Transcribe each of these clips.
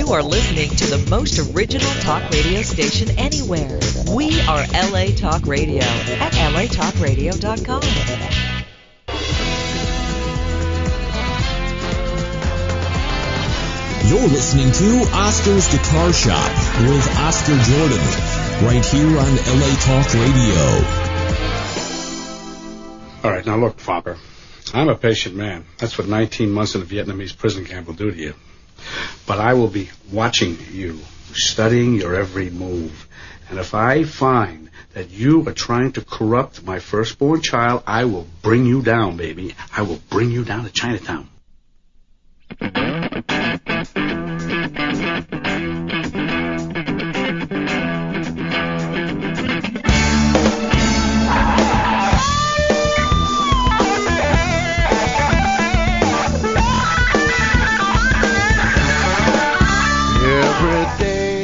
You are listening to the most original talk radio station anywhere. We are LA Talk Radio at latalkradio.com. You're listening to Oscar's Guitar Shop with Oscar Jordan, right here on LA Talk Radio. All right, now look, Fopper, I'm a patient man. That's what 19 months in a Vietnamese prison camp will do to you. But I will be watching you, studying your every move. And if I find that you are trying to corrupt my firstborn child, I will bring you down, baby. I will bring you down to Chinatown.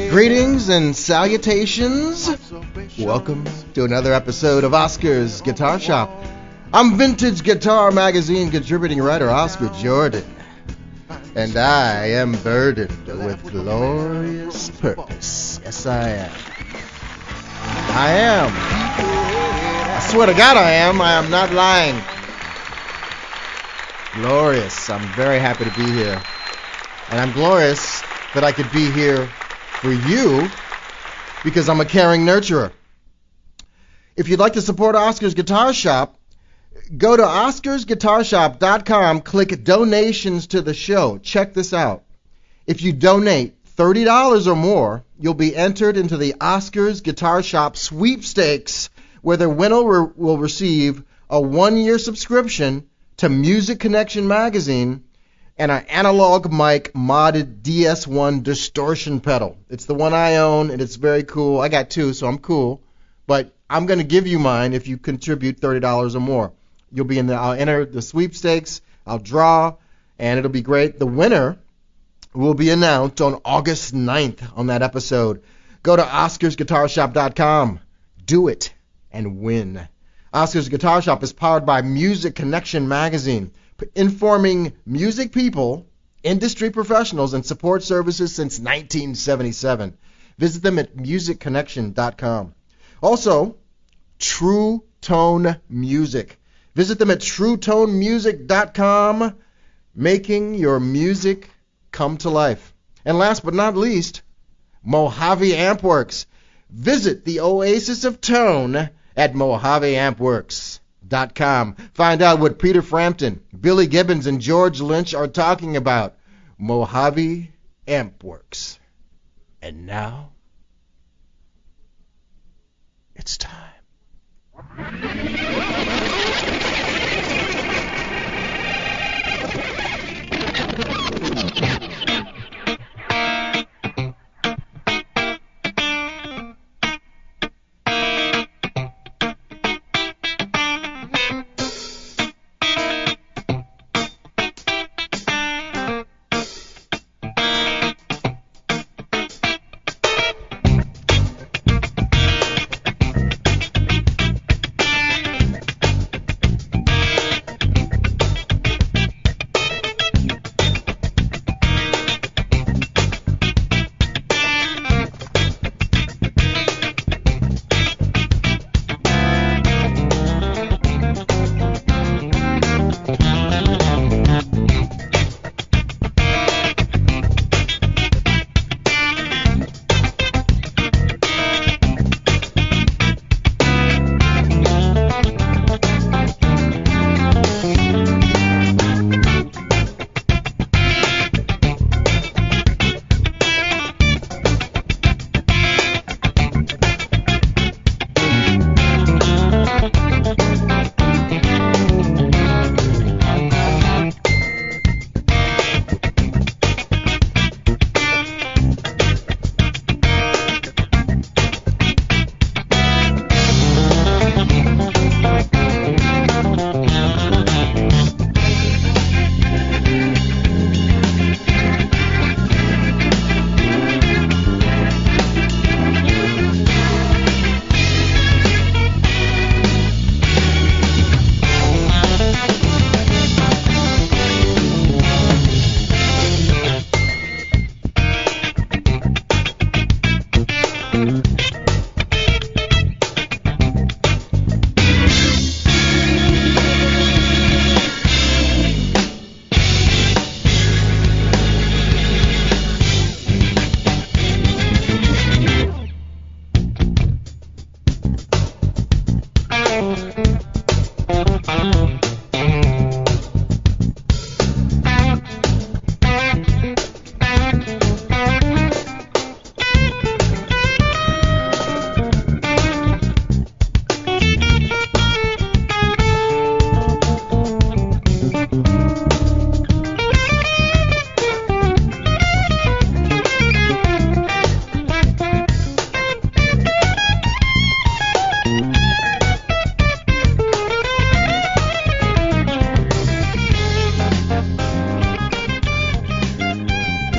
Greetings and salutations. Welcome to another episode of Oscar's Guitar Shop. I'm Vintage Guitar Magazine contributing writer Oscar Jordan, and I am burdened with glorious purpose. Yes, I am. I am. I swear to God I am. I am not lying. Glorious. I'm very happy to be here. And I'm glorious that I could be here for you, because I'm a caring nurturer. If you'd like to support Oscar's Guitar Shop, go to oscarsguitarshop.com, click donations to the show. Check this out. If you donate $30 or more, you'll be entered into the Oscar's Guitar Shop sweepstakes, where the winner will receive a 1-year subscription to Music Connection magazine and an analog mic modded DS1 distortion pedal. It's the one I own, and it's very cool. I got two, so I'm cool. But I'm going to give you mine if you contribute $30 or more. You'll be I'll enter the sweepstakes, I'll draw, and it'll be great. The winner will be announced on August 9th on that episode. Go to oscarsguitarshop.com. Do it and win. Oscar's Guitar Shop is powered by Music Connection magazine, informing music people, industry professionals, and support services since 1977. Visit them at musicconnection.com. Also, True Tone Music. Visit them at truetonemusic.com, making your music come to life. And last but not least, Mojave Ampworks. Visit the Oasis of Tone at mojaveampworks.com. Find out what Peter Frampton, Billy Gibbons, and George Lynch are talking about. Mojave Ampworks. And now, it's time.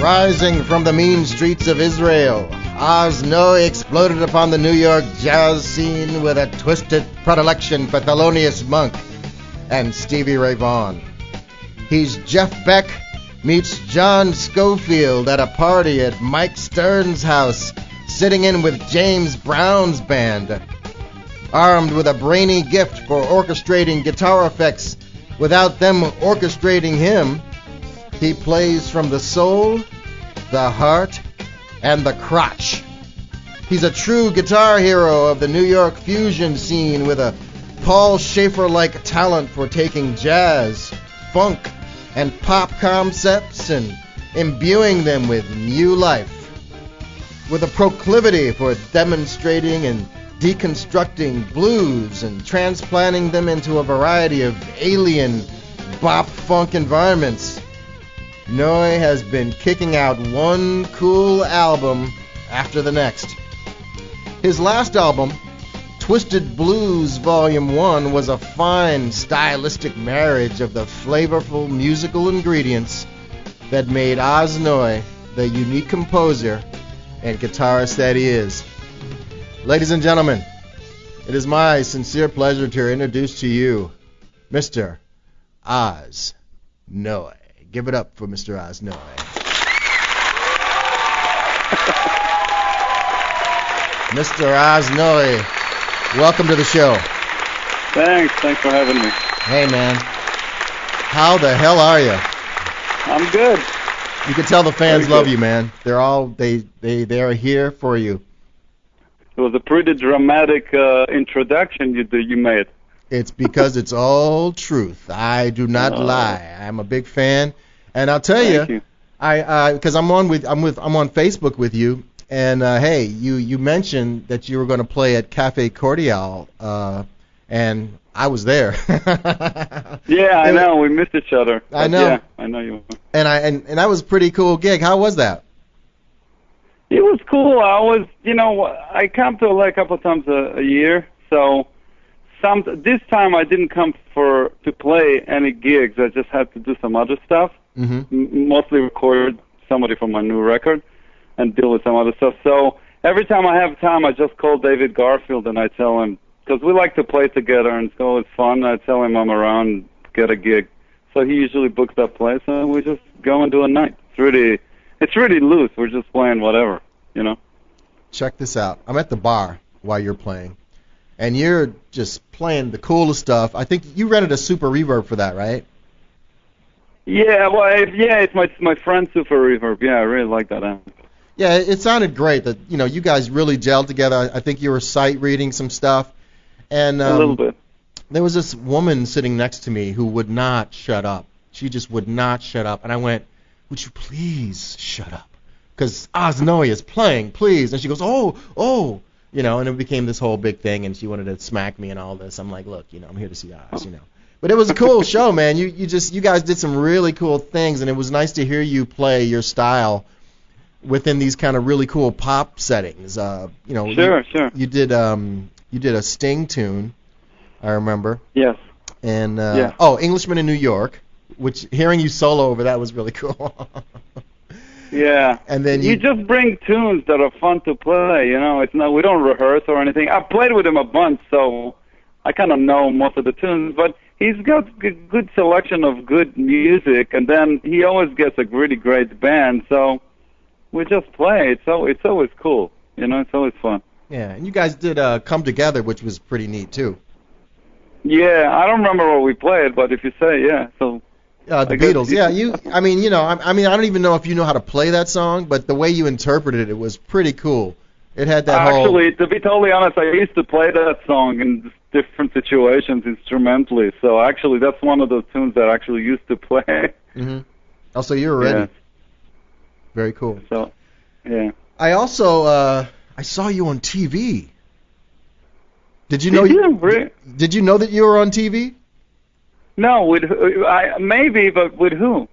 Rising from the mean streets of Israel, Oz Noy exploded upon the New York jazz scene with a twisted predilection for Thelonious Monk and Stevie Ray Vaughan. He's Jeff Beck meets John Scofield at a party at Mike Stern's house, sitting in with James Brown's band. Armed with a brainy gift for orchestrating guitar effects without them orchestrating him, he plays from the soul, the heart, and the crotch. He's a true guitar hero of the New York fusion scene with a Paul Schaefer-like talent for taking jazz, funk, and pop concepts and imbuing them with new life. With a proclivity for demonstrating and deconstructing blues and transplanting them into a variety of alien bop funk environments, Noy has been kicking out one cool album after the next. His last album, Twisted Blues Volume 1, was a fine stylistic marriage of the flavorful musical ingredients that made Oz Noy the unique composer and guitarist that he is. Ladies and gentlemen, it is my sincere pleasure to introduce to you Mr. Oz Noy. Give it up for Mr. Oz Noy. Mr. Oz Noy, welcome to the show. Thanks for having me. Hey, man. How the hell are you? I'm good. You can tell the fans Very love good. you, man. They're all they are here for you. It was a pretty dramatic introduction you made. It's because it's all truth. I do not lie. I'm a big fan, and I'll tell Thank you, you. because I'm on Facebook with you, and hey, you mentioned that you were going to play at Cafe Cordial, and I was there. Yeah, I know. We missed each other. I know. Yeah, I know you. And that was a pretty cool gig. How was that? It was cool. I come to LA a couple of times a year, so this time I didn't come to play any gigs. I just had to do some other stuff, mostly record somebody for my new record and deal with some other stuff. So every time I have time, I just call David Garfield and I tell him, because we like to play together and it's always fun, I tell him I'm around, get a gig. So he usually books that place and we just go and do a night. It's really loose. We're just playing whatever, you know. Check this out. I'm at the bar while you're playing, and you're just playing the coolest stuff. I think you rented a Super Reverb for that, right? Yeah, well, it's my friend Super Reverb. Yeah, I really like that amp. Yeah, it sounded great. That you guys really gelled together. I think you were sight reading some stuff, and A little bit. there was this woman sitting next to me who would not shut up. She just would not shut up, and I went, "Would you please shut up? Because Oz Noy is playing, please." And she goes, oh, and it became this whole big thing, and she wanted to smack me and all this. I'm like, look, I'm here to see Oz, But it was a cool show, man. You guys did some really cool things, and it was nice to hear you play your style within these kind of really cool pop settings. Sure. You did a Sting tune, I remember. Yes. And Yeah. Englishman in New York, which hearing you solo over that was really cool. Yeah. And then you just bring tunes that are fun to play, It's we don't rehearse or anything. I've played with him a bunch, so I kind of know most of the tunes, but he's got a good selection of good music, and then he always gets a really great band, so we just play. It's always cool, It's always fun. Yeah, and you guys did Come Together, which was pretty neat too. Yeah, I don't remember what we played, but if you say, yeah, so. The Beatles, yeah. I don't even know if you know how to play that song, but the way you interpreted it was pretty cool. It had that Actually, to be totally honest, I used to play that song in different situations instrumentally. So actually, that's one of those tunes that I actually used to play. Mm-hmm. Oh, so you were ready. Yeah. Very cool. So, yeah. I also I saw you on TV. Did you know? Did you know that you were on TV? No, maybe, but with who?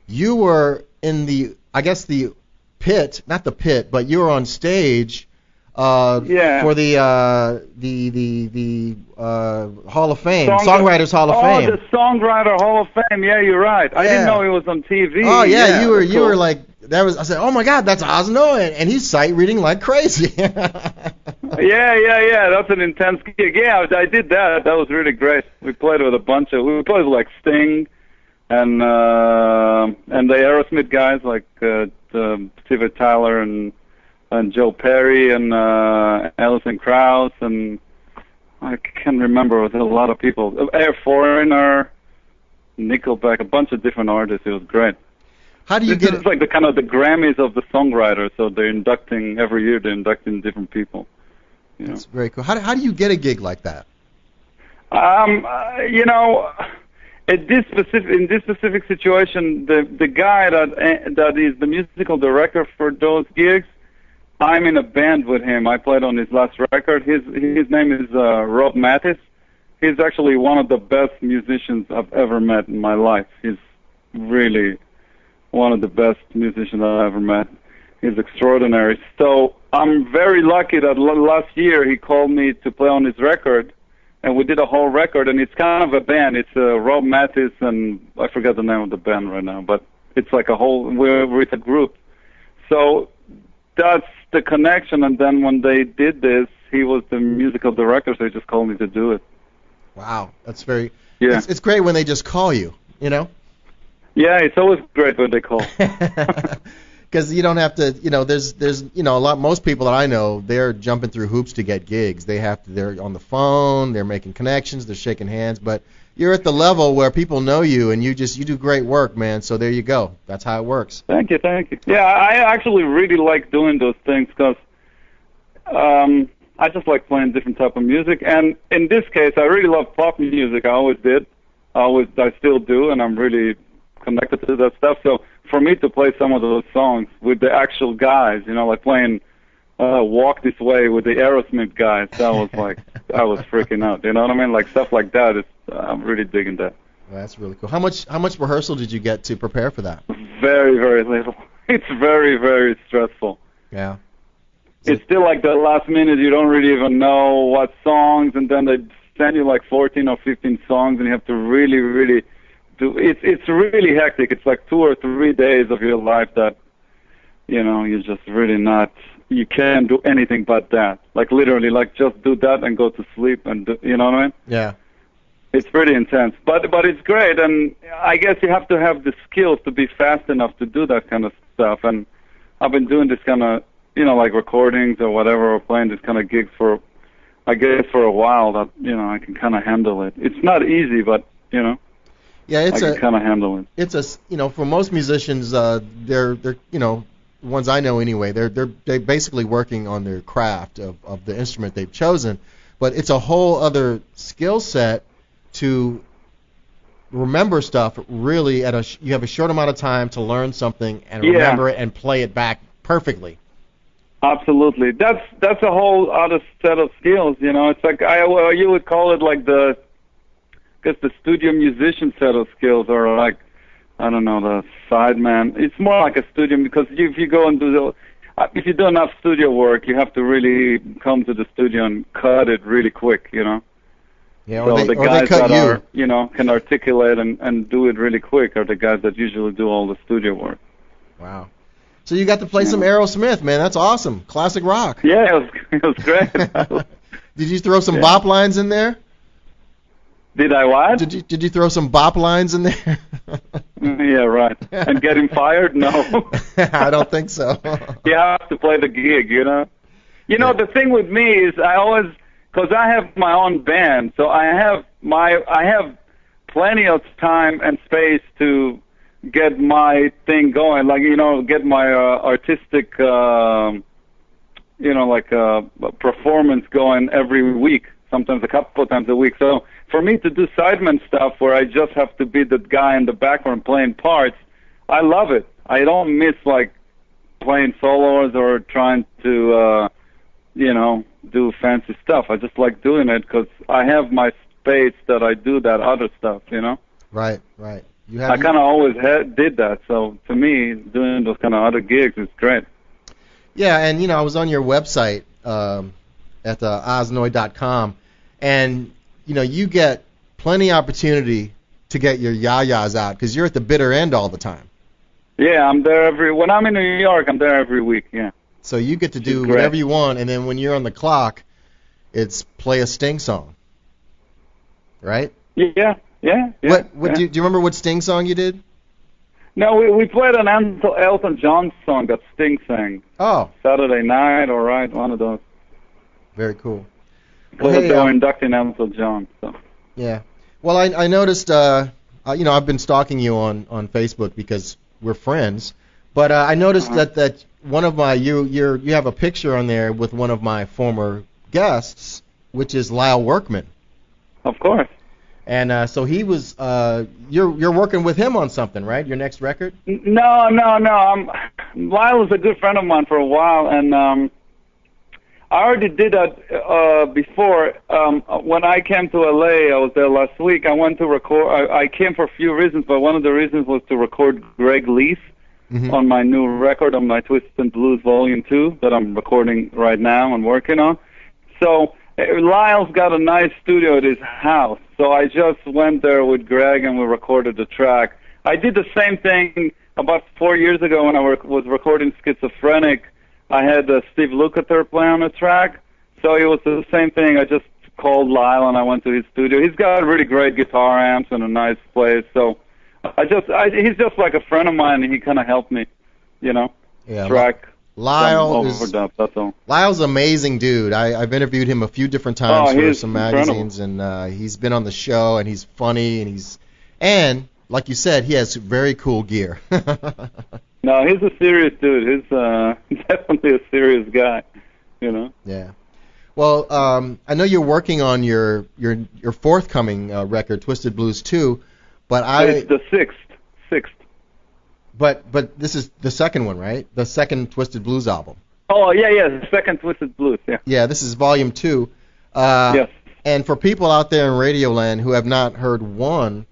You were in the pit, not the pit, but you were on stage for the Hall of Fame, Songwriters Hall of Fame. Oh, the Songwriter Hall of Fame. Yeah, you're right. I didn't know he was on TV. Oh yeah, you were like I said, oh my God, that's Oz Noy, and he's sight reading like crazy. Yeah. That's an intense gig. Yeah, I did that. That was really great. We played with we played with like Sting and the Aerosmith guys like Steve Tyler and Joe Perry and Alison Krauss, and I can't remember. There was a lot of people. Air Foreigner, Nickelback, a bunch of different artists. It was great. How do you get it? It's like the Grammys of the songwriters. So every year they're inducting different people. That's very cool. How do you get a gig like that? In this specific situation, the guy that is the musical director for those gigs, I'm in a band with him. I played on his last record. His name is Rob Mattis. He's actually one of the best musicians I've ever met in my life. He's really one of the best musicians I've ever met. He's extraordinary. So I'm very lucky that last year he called me to play on his record, and we did a whole record, and it's kind of a band. It's Rob Mattis, and I forget the name of the band right now, but it's like we're a group. So that's the connection, and then when they did this, he was the musical director, so he just called me to do it. Wow, that's very... Yeah. It's great when they just call you, Yeah, it's always great when they call. Because you don't have to, there's most people that I know, they're jumping through hoops to get gigs. They're on the phone, they're making connections, they're shaking hands, but you're at the level where people know you, and you do great work, man. So there you go. That's how it works. Thank you. Yeah, I actually really like doing those things because I just like playing different type of music. And in this case, I really love pop music. I always did. I still do, and I'm really connected to that stuff. So for me to play some of those songs with the actual guys, like playing Walk This Way with the Aerosmith guys, that was like, I was freaking out. You know what I mean? Like stuff like that, I'm really digging that. Well, that's really cool. How much rehearsal did you get to prepare for that? Very, very little. It's very, very stressful. Yeah. It's still like the last minute, you don't really even know what songs, and then they send you like 14 or 15 songs, and you have to really, really do. It's really hectic. It's like 2 or 3 days of your life that, you're just really not. You can't do anything but that. Like literally, like just do that and go to sleep, and you know what I mean? Yeah. It's pretty intense, but it's great, and I guess you have to have the skills to be fast enough to do that kind of stuff. And I've been doing this kind of, like recordings or whatever, or playing this kind of gigs for a while. That I can kind of handle it. It's not easy, but yeah, I can kind of handle it. It's for most musicians, they're ones I know anyway, they're basically working on their craft of the instrument they've chosen, but it's a whole other skill set to remember stuff really you have a short amount of time to learn something and remember it and play it back perfectly. Absolutely. That's a whole other set of skills, It's like you would call it like the studio musician set of skills, or like, I don't know, the sideman. It's more like a studio, because if you go and if you do enough studio work, you have to really come to the studio and cut it really quick, Yeah, so the guys that are, can articulate and do it really quick are the guys that usually do all the studio work. Wow. So you got to play some Aerosmith, man. That's awesome. Classic rock. Yeah, it was great. Did you throw some bop lines in there? Did I what? Did you throw some bop lines in there? Yeah, right. And get him fired? No. I don't think so. You have to play the gig, The thing with me is because I have my own band, so I have plenty of time and space to get my thing going, like, get my artistic, performance going every week, sometimes a couple of times a week. So for me to do sideman stuff where I just have to be the guy in the background playing parts, I love it. I don't miss, like, playing solos or trying to, do fancy stuff. I just like doing it because I have my space that I do that other stuff, Right. I kind of always did that, so to me, doing those kind of other gigs is great. Yeah, and I was on your website at oznoy.com, and you get plenty opportunity to get your yayas out because you're at the bitter end all the time. Yeah, I'm there when I'm in New York, I'm there every week, yeah. So you get to do whatever you want, and then when you're on the clock, it's play a Sting song, right? Yeah. Do you remember what Sting song you did? No, we played an Elton John song that Sting sang. Oh. Saturday Night, all right, one of those. Very cool. Well, they were inducting Elton John, so. Yeah. Well, I noticed, I've been stalking you on Facebook because we're friends, but I noticed that one of my you have a picture on there with one of my former guests, which is Lyle Workman. Of course. And so he was you're working with him on something, right? Your next record? No. Lyle was a good friend of mine for a while, and I already did that before. When I came to LA, I was there last week. I went to record. I came for a few reasons, but one of the reasons was to record Greg Leaf on my new record, on my Twist and Blues Volume 2 that I'm recording right now and working on. So Lyle's got a nice studio at his house, so I just went there with Greg and we recorded the track. I did the same thing about 4 years ago when I was recording Schizophrenic. I had Steve Lukather play on the track, so it was the same thing. I just called Lyle and I went to his studio. He's got really great guitar amps and a nice place, so he's just like a friend of mine, and he kind of helped me, track. Lyle's an amazing dude. I've interviewed him a few different times for some magazines, and he's been on the show, and he's funny, and like you said, he has very cool gear. No, he's a serious dude. He's definitely a serious guy, Yeah. Well, I know you're working on your forthcoming record, Twisted Blues 2, but it's the sixth. But this is the second one, right? The second Twisted Blues album. Oh, yeah, the second Twisted Blues, yeah. Yeah, this is Volume 2. Yes. And for people out there in Radioland who have not heard one,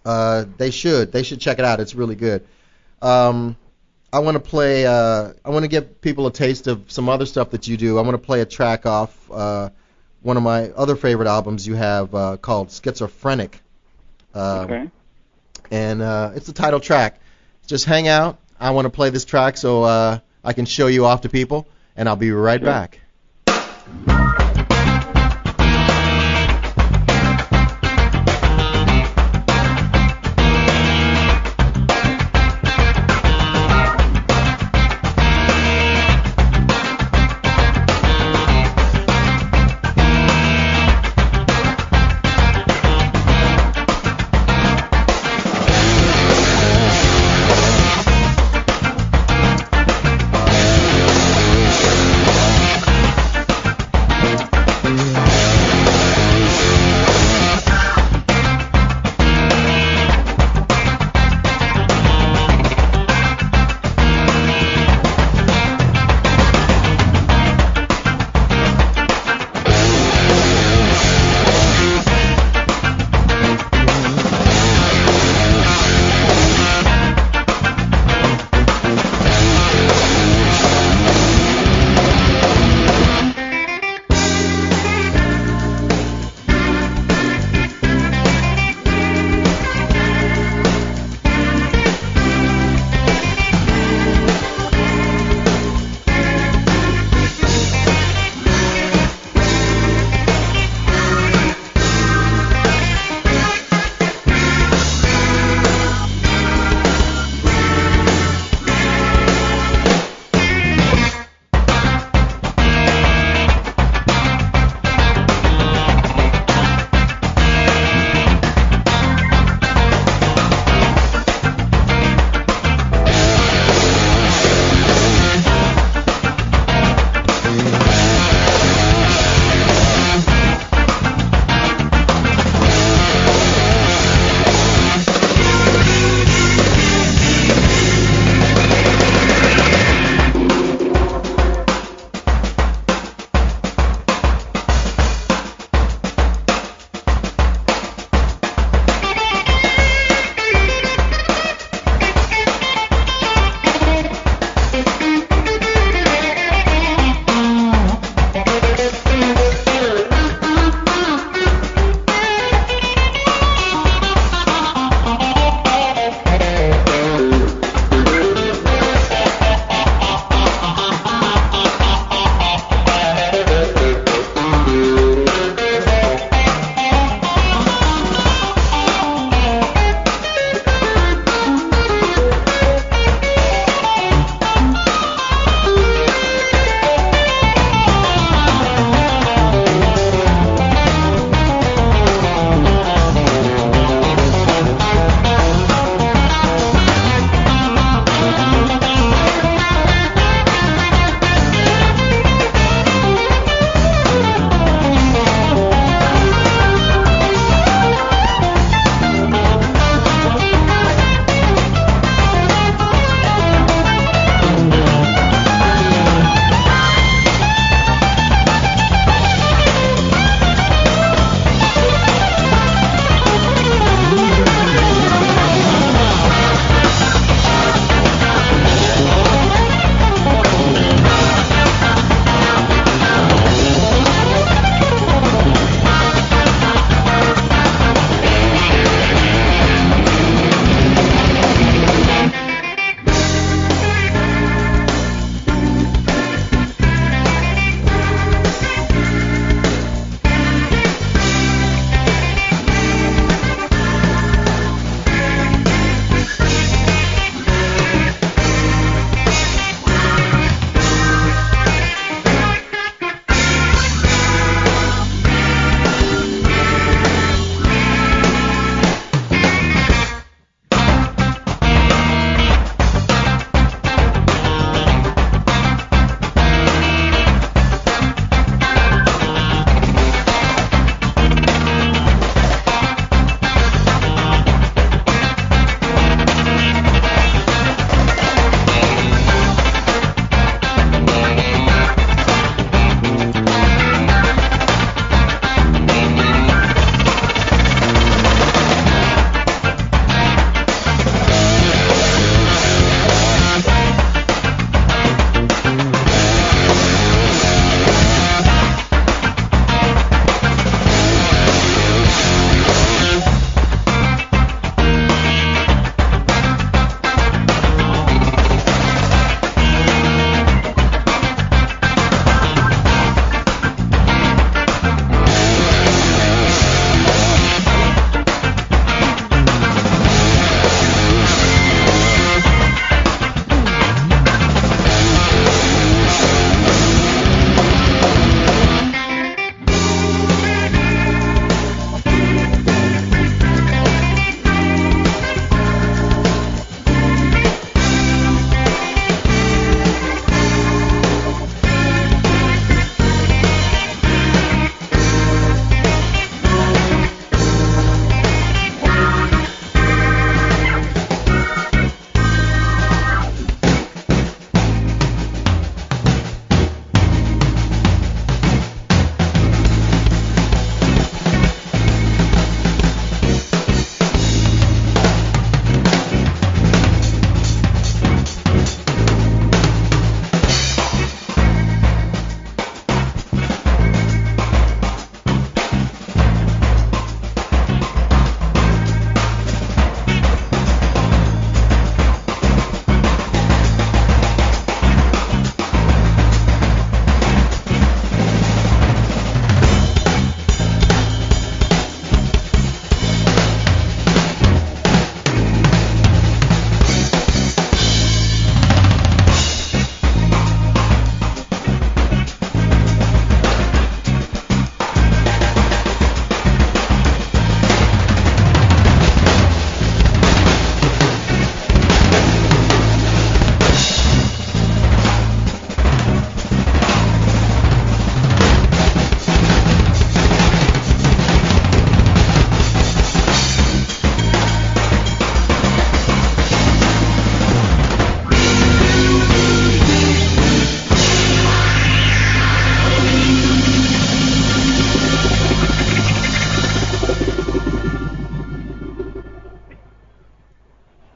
they should check it out. It's really good. I want to give people a taste of some other stuff that you do. I want to play a track off one of my other favorite albums you have called Schizophrenic. Okay. And it's the title track. Just hang out. I want to play this track so I can show you off to people, and I'll be right back.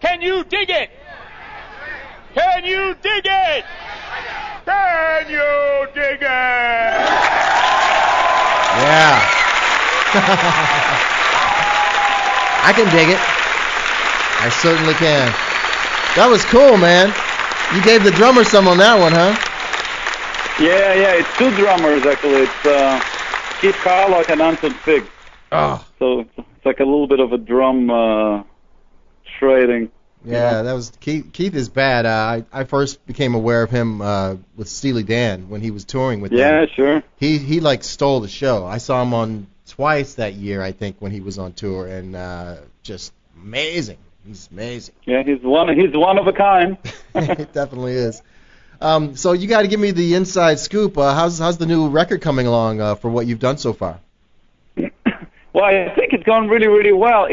Can you dig it? Can you dig it? Can you dig it? Yeah. I can dig it. I certainly can. That was cool, man. You gave the drummer some on that one, huh? Yeah, it's two drummers, actually. It's Keith Carlock and Anton Fig. Oh. So it's like a little bit of a drum trading. Yeah, that was Keith is bad. I first became aware of him with Steely Dan when he was touring with them. Yeah, sure. He like stole the show. I saw him on twice that year, I think, when he was on tour, and just amazing. He's amazing. Yeah, he's one of a kind. It definitely is. So you got to give me the inside scoop. How's the new record coming along for what you've done so far? Well, I think it's gone really, really well.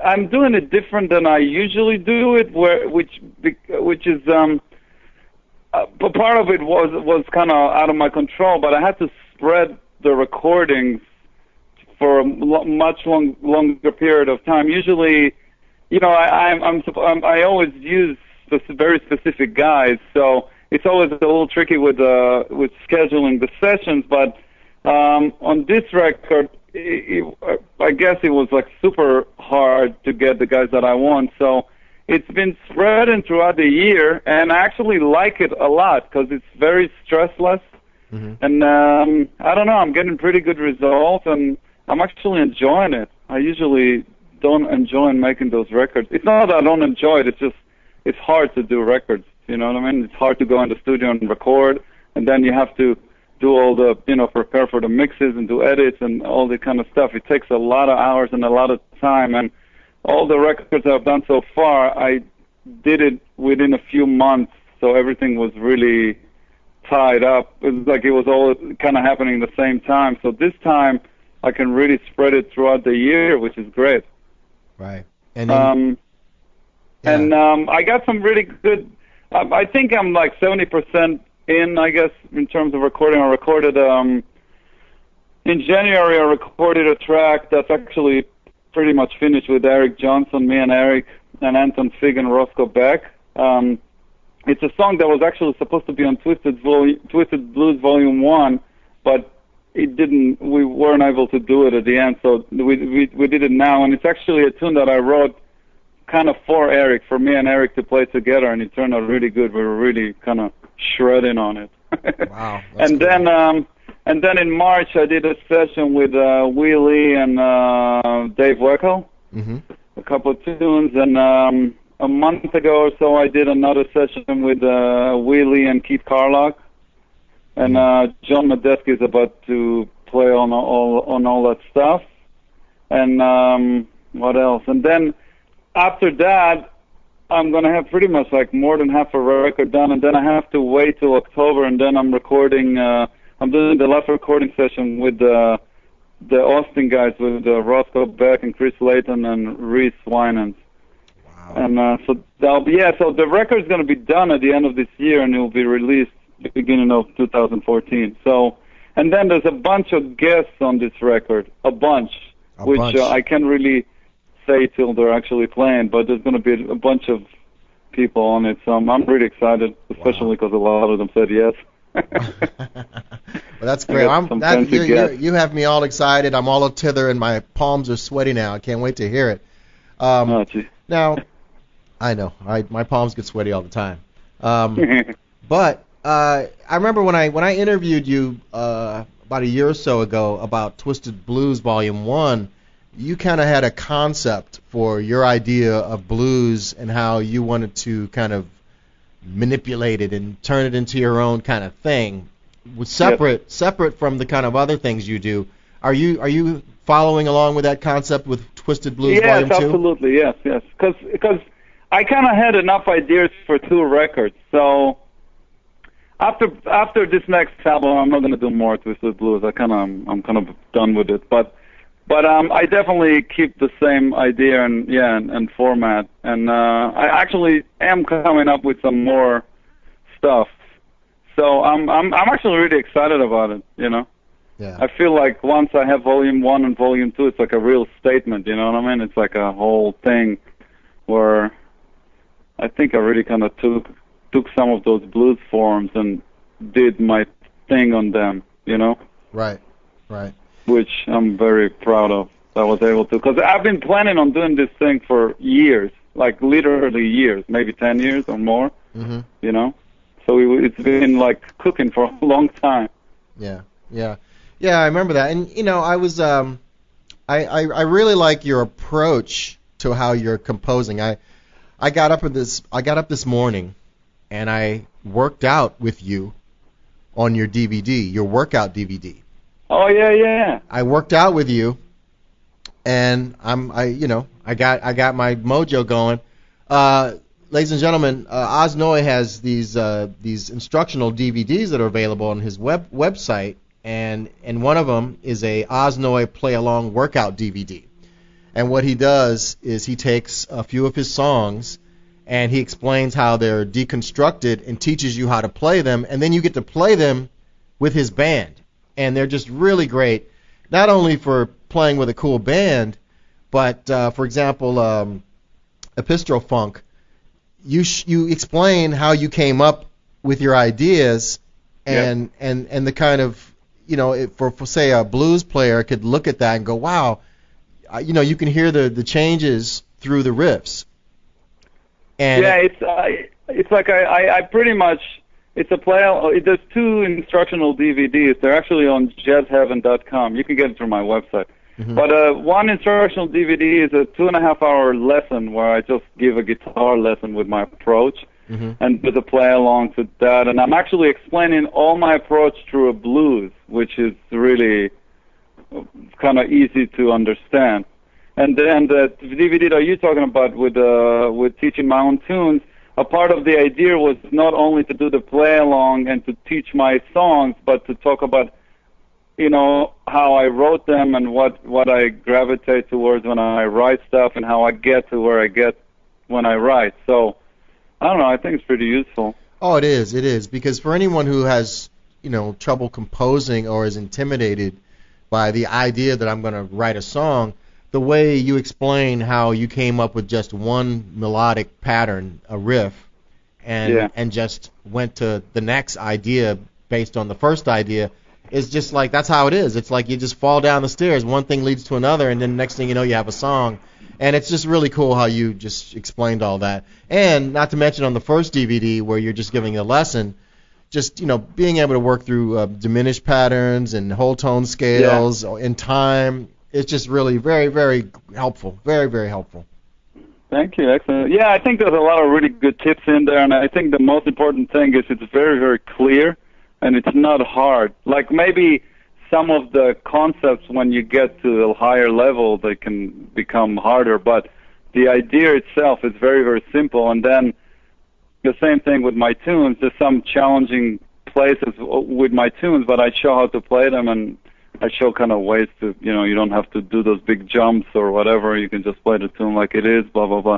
I'm doing it different than I usually do it, which is but part of it was kind of out of my control. But I had to spread the recordings for a much longer period of time. Usually, I always use very specific guys, so it's always a little tricky with scheduling the sessions. But on this record, I guess it was like super hard to get the guys that I want. So it's been spreading throughout the year, and I actually like it a lot because it's very stressless. Mm-hmm. And I don't know, I'm getting pretty good results, and I'm actually enjoying it. I usually don't enjoy making those records. It's not that I don't enjoy it, it's hard to do records, you know what I mean? It's hard to go in the studio and record, and then you have to do all the, prepare for the mixes and do edits and all that kind of stuff. It takes a lot of hours and a lot of time, and all the records I've done so far, I did it within a few months, so everything was really tied up. It was like it was all kind of happening at the same time. So this time, I can really spread it throughout the year, which is great. Right. And then, I got some really good. I think I'm like 70% in, I guess, in terms of recording. I recorded in January. I recorded a track that's actually pretty much finished with Eric Johnson, me and Eric, and Anton Fig and Roscoe Beck. It's a song that was actually supposed to be on Twisted Blues Volume 1, but it didn't. We weren't able to do it at the end, so we did it now. And it's actually a tune that I wrote kind of for me and Eric to play together, and it turned out really good. We were really kind of shredding on it. Wow. And cool. then in March I did a session with Willie and Dave Weckl, mm-hmm. a couple of tunes, and a month ago or so I did another session with Willie and Keith Carlock, and John Medeski is about to play on all that stuff. And what else? And then after that, I'm going to have pretty much like more than half a record done, and then I have to wait till October, and then I'm recording, I'm doing the last recording session with the Austin guys, with Roscoe Beck and Chris Layton and Reese Winans. Wow. And so the record's going to be done at the end of this year, and it will be released at the beginning of 2014. So, and then there's a bunch of guests on this record, a bunch. I can't really say till they're actually playing, but there's going to be a bunch of people on it, so I'm really excited, especially because a lot of them said yes. Well, that's great. You have me all excited. I'm all a-tither, and my palms are sweaty now. I can't wait to hear it. Now, I know my palms get sweaty all the time. But I remember when I interviewed you about a year or so ago about Twisted Blues Volume 1, you kind of had a concept for your idea of blues and how you wanted to kind of manipulate it and turn it into your own kind of thing, separate from the kind of other things you do. Are you following along with that concept with Twisted Blues Volume 2? Yes, absolutely, yes. Because I kind of had enough ideas for 2 records. So after this next album, I'm not going to do more Twisted Blues. I'm kind of done with it, But I definitely keep the same idea and format, and I actually am coming up with some more stuff. So I'm actually really excited about it. Yeah. I feel like once I have Volume 1 and Volume 2, it's like a real statement. You know what I mean? It's like a whole thing. where I think I really kind of took some of those blues forms and did my thing on them, you know? Right. Which I'm very proud of. I was able to, because I've been planning on doing this thing for years, like literally years, maybe 10 years or more, you know? So it's been like cooking for a long time. Yeah, I remember that. And, you know, I was, I really like your approach to how you're composing. I got up this morning and I worked out with you on your DVD, your workout DVD. Oh yeah. I worked out with you, and I got my mojo going. Ladies and gentlemen, Oz Noy has these instructional DVDs that are available on his website, and one of them is a Oz Noy play along workout DVD. And what he does is he takes a few of his songs and he explains how they're deconstructed and teaches you how to play them, and then you get to play them with his band. And they're just really great, not only for playing with a cool band, but for example, Epistral Funk, you explain how you came up with your ideas, and the kind of, you know, for say a blues player could look at that and go, wow, you know, you can hear the changes through the riffs. And it's like I pretty much, it's a play. There's 2 instructional DVDs. They're actually on jazzheaven.com. You can get it through my website. But one instructional DVD is a 2.5-hour lesson where I just give a guitar lesson with my approach, and with a play along to that. And I'm actually explaining all my approach through a blues, which is really kind of easy to understand. And then the DVD that you're talking about with teaching my own tunes, a part of the idea was not only to do the play along and to teach my songs, but to talk about, you know, how I wrote them and what I gravitate towards when I write stuff and how I get to where I get when I write. So, I don't know, I think it's pretty useful. Oh, it is, because for anyone who has, you know, trouble composing or is intimidated by the idea that I'm going to write a song, the way you explain how you came up with just one melodic pattern, a riff, and just went to the next idea based on the first idea, is just like, that's how it is. It's like you just fall down the stairs, one thing leads to another, and then next thing you know you have a song. And it's just really cool how you just explained all that. And not to mention on the first DVD where you're just giving a lesson, just, you know, being able to work through diminished patterns and whole tone scales in time. It's just really very, very helpful. Very, very helpful. Thank you. Excellent. Yeah, I think there's a lot of really good tips in there, and I think the most important thing is it's very, very clear, and it's not hard. Like maybe some of the concepts, when you get to a higher level, they can become harder, but the idea itself is very, very simple. And then the same thing with my tunes. There's some challenging places with my tunes, but I show how to play them, and I show kind of ways to, you know, you don't have to do those big jumps or whatever. You can just play the tune like it is, blah, blah, blah.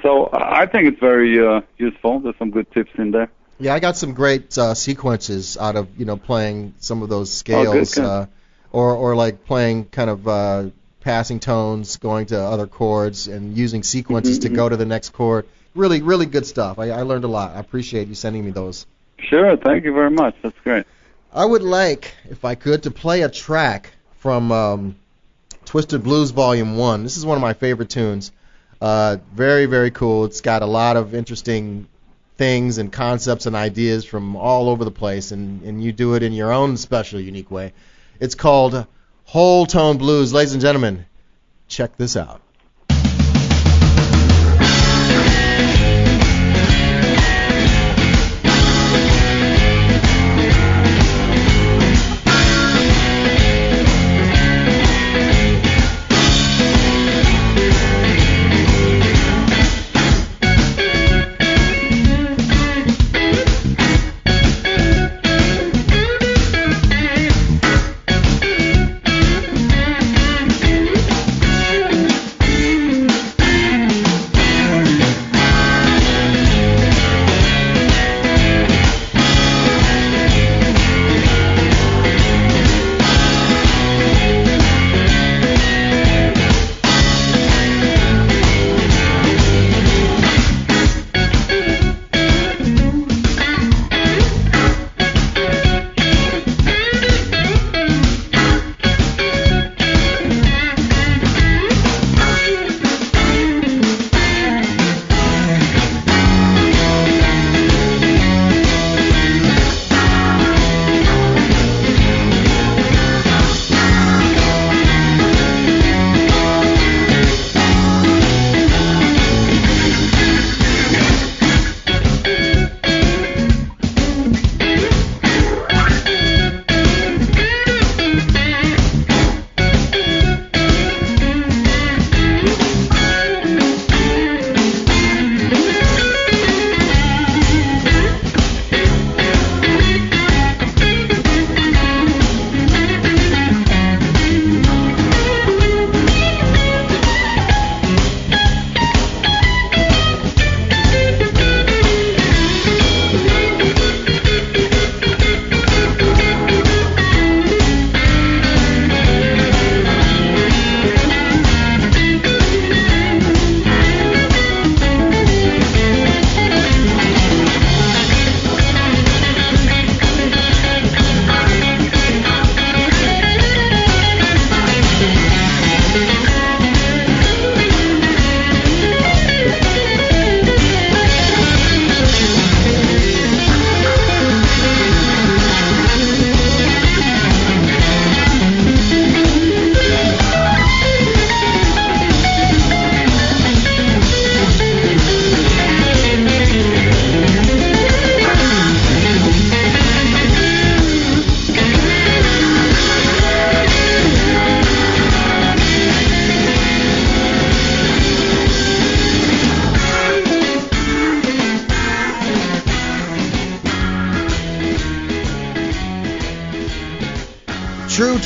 So I think it's very useful. There's some good tips in there. Yeah, I got some great sequences out of, you know, playing some of those scales, or like playing kind of passing tones, going to other chords, and using sequences to go to the next chord. Really, really good stuff. I learned a lot. I appreciate you sending me those. Sure, thank you very much. That's great. I would like, if I could, to play a track from Twisted Blues Volume 1. This is one of my favorite tunes. Very, very cool. It's got a lot of interesting things and concepts and ideas from all over the place, and you do it in your own special, unique way. It's called Whole Tone Blues. Ladies and gentlemen, check this out.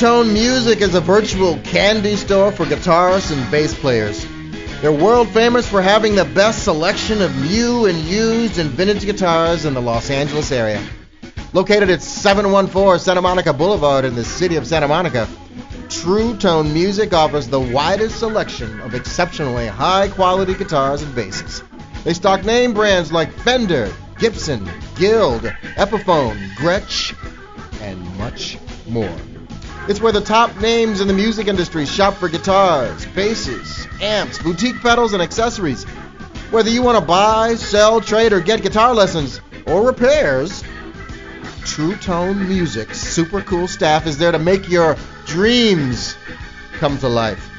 Tone Music is a virtual candy store for guitarists and bass players. They're world famous for having the best selection of new and used and vintage guitars in the Los Angeles area. Located at 714 Santa Monica Boulevard in the city of Santa Monica, True Tone Music offers the widest selection of exceptionally high-quality guitars and basses. They stock name brands like Fender, Gibson, Guild, Epiphone, Gretsch, and much more. It's where the top names in the music industry shop for guitars, basses, amps, boutique pedals, and accessories. Whether you want to buy, sell, trade, or get guitar lessons or repairs, True Tone Music's super cool staff is there to make your dreams come to life.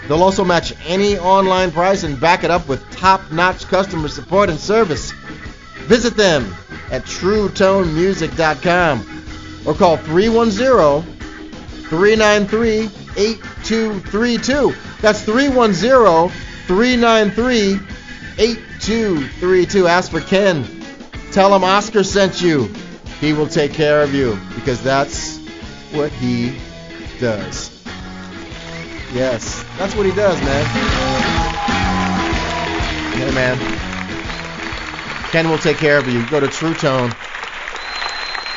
They'll also match any online price and back it up with top-notch customer support and service. Visit them at TrueToneMusic.com or call 310-393-8232. That's 310-393-8232. Ask for Ken. Tell him Oscar sent you. He will take care of you because that's what he does. Yes, that's what he does, man. Yeah, man. Ken will take care of you. Go to True Tone,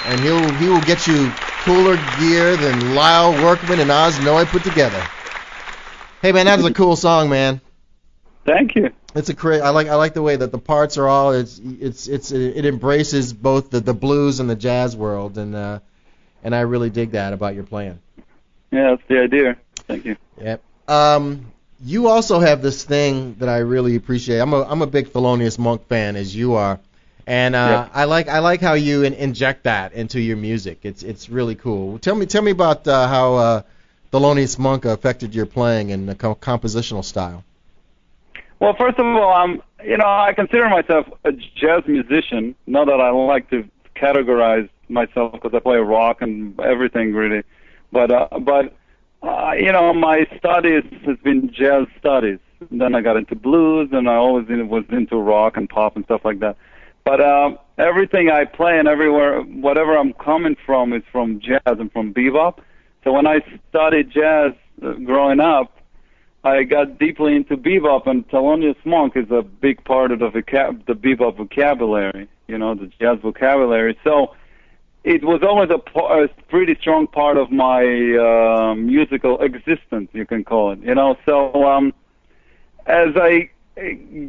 and he will get you cooler gear than Lyle Workman and Oz Noy put together. Hey, man, that is a cool song, man. Thank you. It's I like the way that the parts are all it embraces both the blues and the jazz world, and I really dig that about your playing. Yeah, that's the idea. Thank you. Yep. You also have this thing that I really appreciate. I'm a big Thelonious Monk fan, as you are, and yep. I like how you inject that into your music. It's really cool. Tell me about how Thelonious Monk affected your playing and the compositional style. Well, first of all, I consider myself a jazz musician. Not that I like to categorize myself because I play rock and everything really, but my studies has been jazz studies. And then I got into blues, and I always was into rock and pop and stuff like that. But everything I play and everywhere, whatever I'm coming from is from jazz and from bebop. So when I studied jazz growing up, I got deeply into bebop, and Thelonious Monk is a big part of the bebop vocabulary, the jazz vocabulary. So it was always a pretty strong part of my musical existence, you can call it. So as I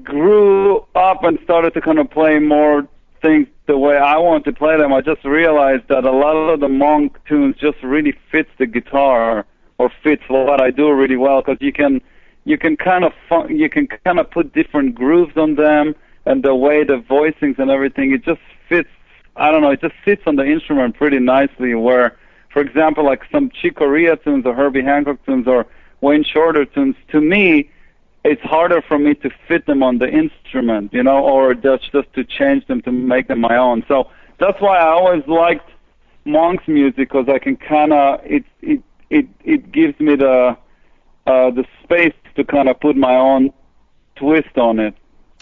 grew up and started to kind of play more things the way I want to play them, I just realized that a lot of the Monk tunes just really fits the guitar or fits what I do really well, because you can kind of put different grooves on them, and the way the voicings and everything, it just fits. I don't know, it just sits on the instrument pretty nicely. Where, for example, like some Chick Corea tunes or Herbie Hancock tunes or Wayne Shorter tunes, to me, it's harder for me to fit them on the instrument, or just to change them to make them my own. So that's why I always liked Monk's music, because I can kind of it gives me the space to kind of put my own twist on it,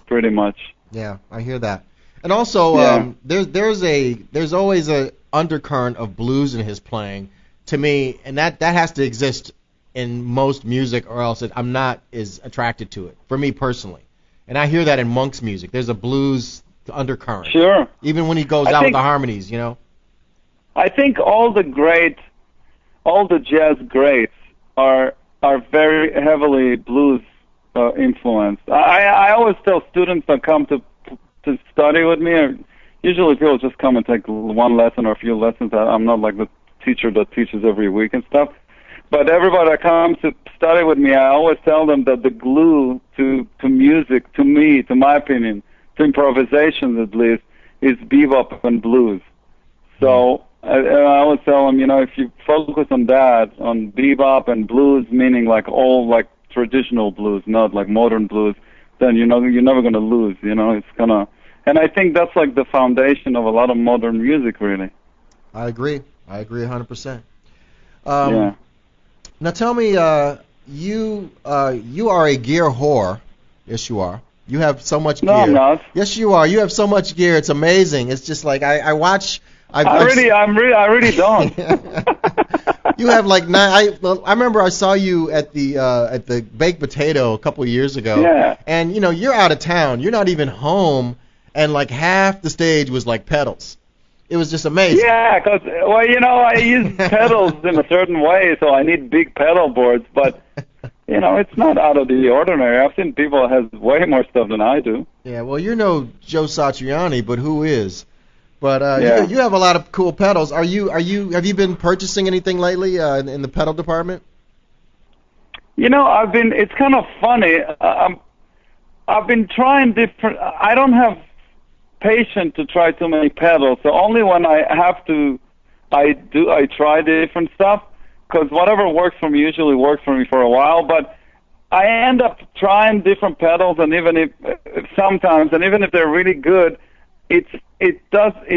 pretty much. Yeah, I hear that. And also, there's always a undercurrent of blues in his playing, to me, and that has to exist in most music, or else I'm not as attracted to it, for me personally. And I hear that in Monk's music. There's a blues undercurrent. Sure. Even when he goes out with the harmonies, I think all the jazz greats are very heavily blues influenced. I always tell students that come to study with me, or usually people just come and take one lesson or a few lessons. I'm not like the teacher that teaches every week and stuff. But everybody that comes to study with me, I always tell them that the glue to music, to me, to my opinion, to improvisation at least, is bebop and blues. So I always tell them, if you focus on that, on bebop and blues, meaning like all like traditional blues, not like modern blues, then you're never going to lose. It's gonna, and I think that's like the foundation of a lot of modern music, really. I agree 100%. Yeah. Now tell me, you are a gear whore. Yes, you are. You have so much gear. No, I'm not. Yes, you are. You have so much gear. It's amazing. It's just like I watch. I really don't. You have like nine. I remember I saw you at the Baked Potato a couple of years ago. Yeah. And you're out of town. You're not even home, and like half the stage was like pedals. It was just amazing. Yeah, because I use pedals in a certain way, so I need big pedal boards. But it's not out of the ordinary. I've seen people that has way more stuff than I do. Yeah. Well, you're no Joe Satriani, but who is? But Yeah. you have a lot of cool pedals. Have you been purchasing anything lately in the pedal department? It's kind of funny. I've been trying different. I don't have patience to try too many pedals. So only when I have to, I try different stuff, because whatever works for me usually works for me for a while. But I end up trying different pedals, and even if sometimes, and even if they're really good, it takes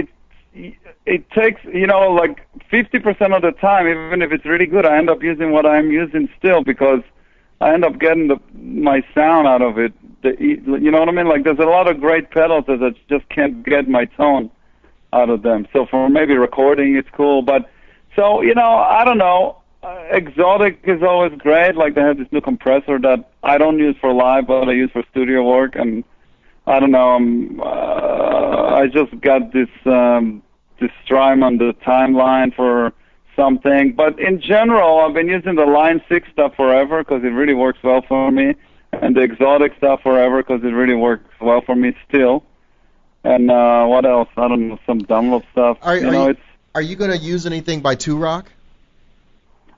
like 50% of the time, even if it's really good, I end up using what I'm using still, because I end up getting my sound out of it. You know what I mean? Like, there's a lot of great pedals that I just can't get my tone out of them. So for maybe recording, it's cool. But so I don't know. Exotic is always great. Like, they have this new compressor that I don't use for live, but I use for studio work. And I don't know. I just got this Strymon, the Timeline for something. But in general, I've been using the Line 6 stuff forever because it really works well for me, and the exotic stuff forever because it really works well for me still. And what else? I don't know, some Dunlop stuff. Are you going to use anything by Two Rock?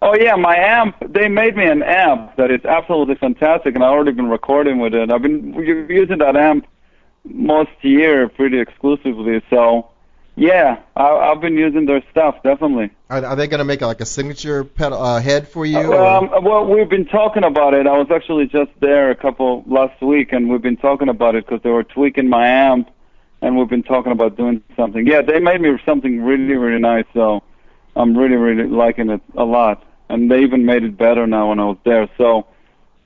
Oh, yeah, my amp, they made me an amp that is absolutely fantastic, and I've already been recording with it. I've been using that amp most year pretty exclusively, so yeah, I've been using their stuff, definitely. Are they going to make like a signature pedal head for you? Well, we've been talking about it. I was actually just there last week, and we've been talking about it because they were tweaking my amp, and we've been talking about doing something. Yeah, they made me something really, really nice, so I'm really, really liking it a lot. And they even made it better now when I was there, so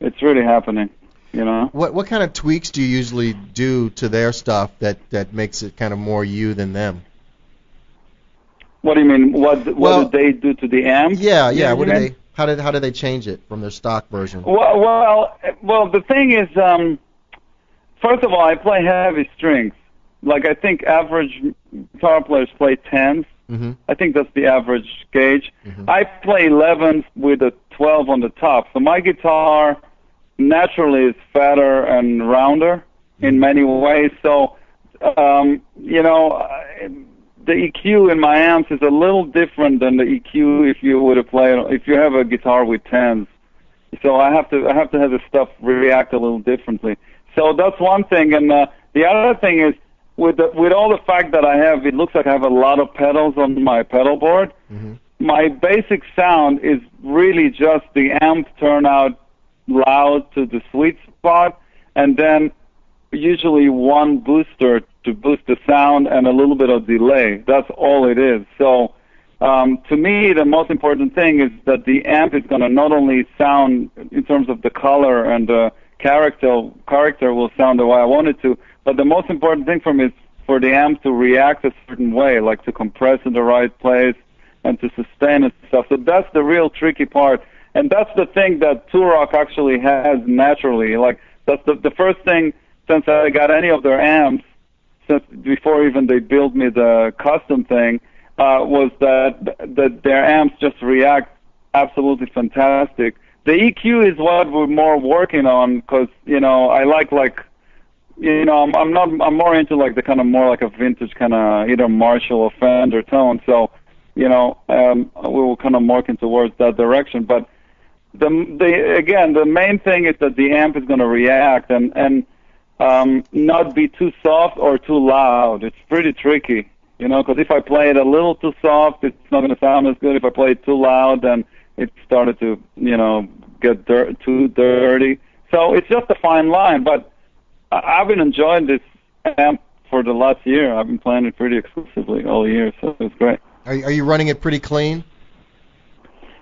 it's really happening, What kind of tweaks do you usually do to their stuff that makes it kind of more you than them? What do you mean? What did they do to the amp? Yeah. How did they change it from their stock version? Well, the thing is, first of all, I play heavy strings. Like, I think average guitar players play 10s. Mm-hmm. I think that's the average gauge. Mm-hmm. I play 11s with a 12 on the top. So my guitar naturally is fatter and rounder in many ways. So, the EQ in my amps is a little different than the EQ if you have a guitar with 10s. So I have to have the stuff react a little differently. So that's one thing. And the other thing is, with all the fact that it looks like I have a lot of pedals on my pedal board. Mm-hmm. My basic sound is really just the amp turn out loud to the sweet spot, and then usually one booster to boost the sound and a little bit of delay. That's all it is. So to me, the most important thing is that the amp is going to not only sound in terms of the color and the character will sound the way I want it to, but the most important thing for me is for the amp to react a certain way, like to compress in the right place and to sustain and stuff. So that's the real tricky part. And that's the thing that Two Rock actually has naturally. Like, that's the first thing since I got any of their amps, since before even they built me the custom thing, was that their amps just react absolutely fantastic. The EQ is what we're more working on because, I like I'm more into like the kind of more like a vintage kind of either Marshall or Fender tone. So, we were kind of working towards that direction. But the main thing is that the amp is going to react and not be too soft or too loud. It's pretty tricky, because if I play it a little too soft, it's not going to sound as good. If I play it too loud, then it started to, get too dirty. So it's just a fine line. But I've been enjoying this amp for the last year. I've been playing it pretty exclusively all year, so it's great. Are you running it pretty clean?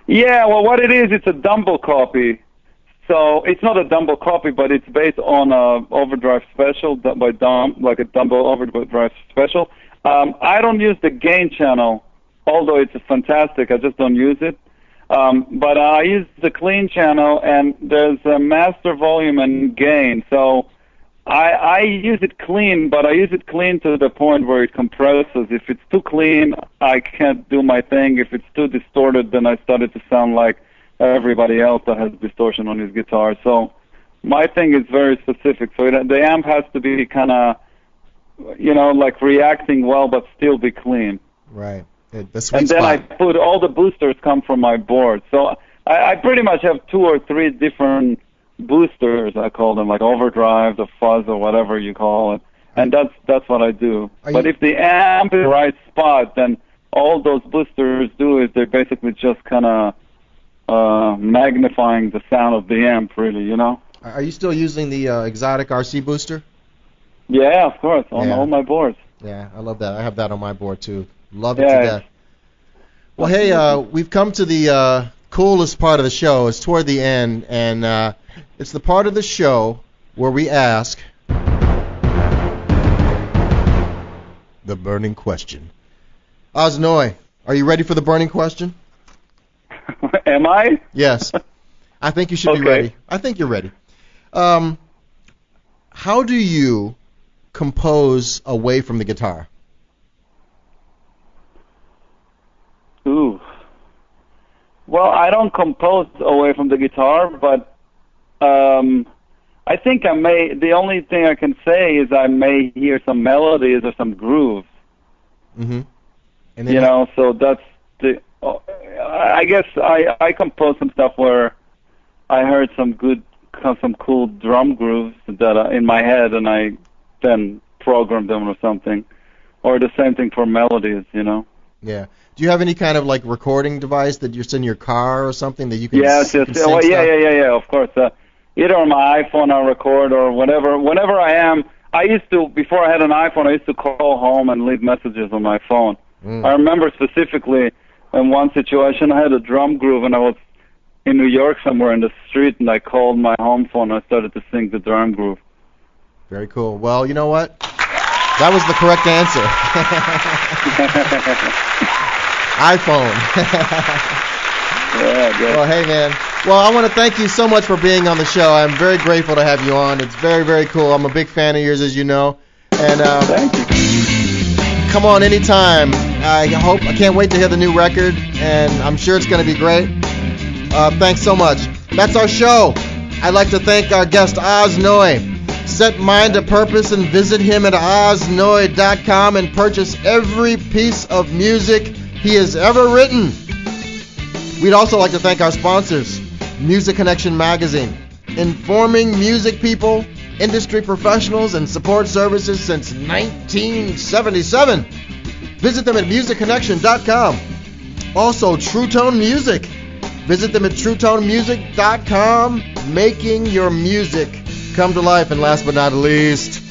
Yeah, well, what it is, it's a Dumble copy. So it's not a Dumble copy, but it's based on a Overdrive Special by like a Dumble Overdrive Special. I don't use the gain channel, although it's fantastic. I just don't use it. But I use the clean channel, and there's a master volume and gain. So I use it clean, but I use it clean to the point where it compresses. If it's too clean, I can't do my thing. If it's too distorted, then I started to sound like everybody else that has distortion on his guitar. So my thing is very specific. So the amp has to be kind of, like reacting well, but still be clean. Right. The sweet and then spot. I put all the boosters come from my board. So I pretty much have 2 or 3 different boosters, I call them, like overdrive, the fuzz, or whatever you call it. And that's what I do. But if the amp is in the right spot, then all those boosters do is they're basically just kind of magnifying the sound of the amp, really, Are you still using the exotic RC booster? Yeah, of course, on all my boards. Yeah, I love that. I have that on my board, too. Love it to death. Well, hey, we've come to the coolest part of the show. It's toward the end, and it's the part of the show where we ask the burning question. Oz Noy, are you ready for the burning question? Am I? Yes. I think you should be ready. I think you're ready. How do you compose away from the guitar? Ooh. Well, I don't compose away from the guitar, but I think I may. The only thing I can say is I may hear some melodies or some grooves. Mm-hmm. And then so that's the. I guess I composed some stuff where I heard some cool drum grooves that in my head, and I then programmed them or something, or the same thing for melodies. Yeah. Do you have any kind of like recording device that you're in your car or something that you can? Yes. You can sing Yeah. Of course. Either on my iPhone I record or whatever. Whenever I am, I used to, before I had an iPhone, I used to call home and leave messages on my phone. I remember specifically in one situation I had a drum groove and I was in New York somewhere in the street and I called my home phone and I started to sing the drum groove. Very cool. Well, you know what? That was the correct answer. iPhone. Yeah. Well, hey, man. Well, I want to thank you so much for being on the show. I'm very grateful to have you on. It's very, very cool. I'm a big fan of yours, as you know. And thank you. Come on anytime. I can't wait to hear the new record, and I'm sure it's going to be great. Thanks so much. That's our show. I'd like to thank our guest, Oz Noy. Set mind to purpose and visit him at oznoy.com and purchase every piece of music he has ever written. We'd also like to thank our sponsors, Music Connection Magazine, informing music people, industry professionals, and support services since 1977. Visit them at musicconnection.com. Also, True Tone Music. Visit them at truetonemusic.com, making your music come to life. And last but not least,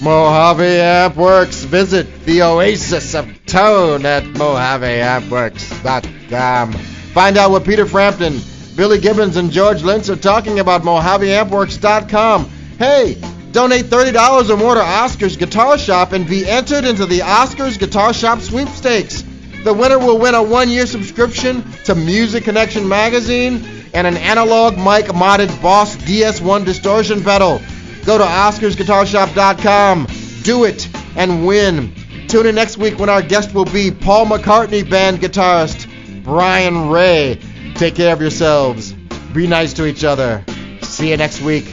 Mojave Amp Works. Visit the oasis of tone at mojaveampworks.com. Find out what Peter Frampton, Billy Gibbons, and George Lintz are talking about. mojaveampworks.com. Hey, donate $30 or more to Oscar's Guitar Shop and be entered into the Oscar's Guitar Shop sweepstakes. The winner will win a 1-year subscription to Music Connection Magazine and an analog mic modded Boss DS1 distortion pedal. Go to OscarsGuitarShop.com. Do it and win. Tune in next week when our guest will be Paul McCartney Band guitarist Brian Ray. Take care of yourselves. Be nice to each other. See you next week.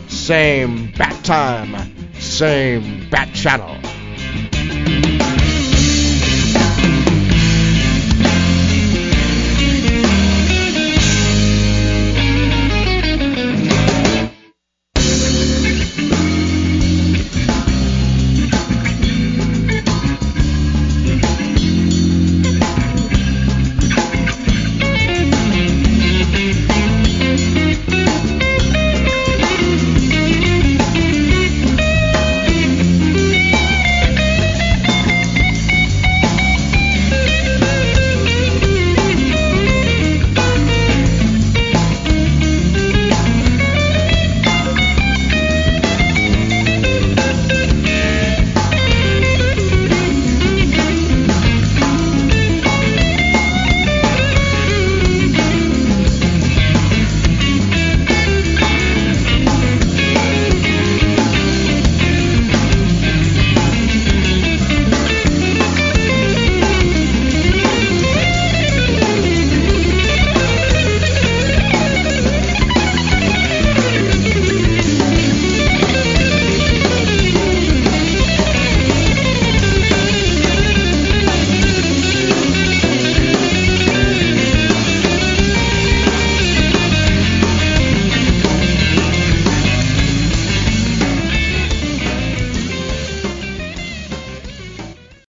Same bat time, same bat channel.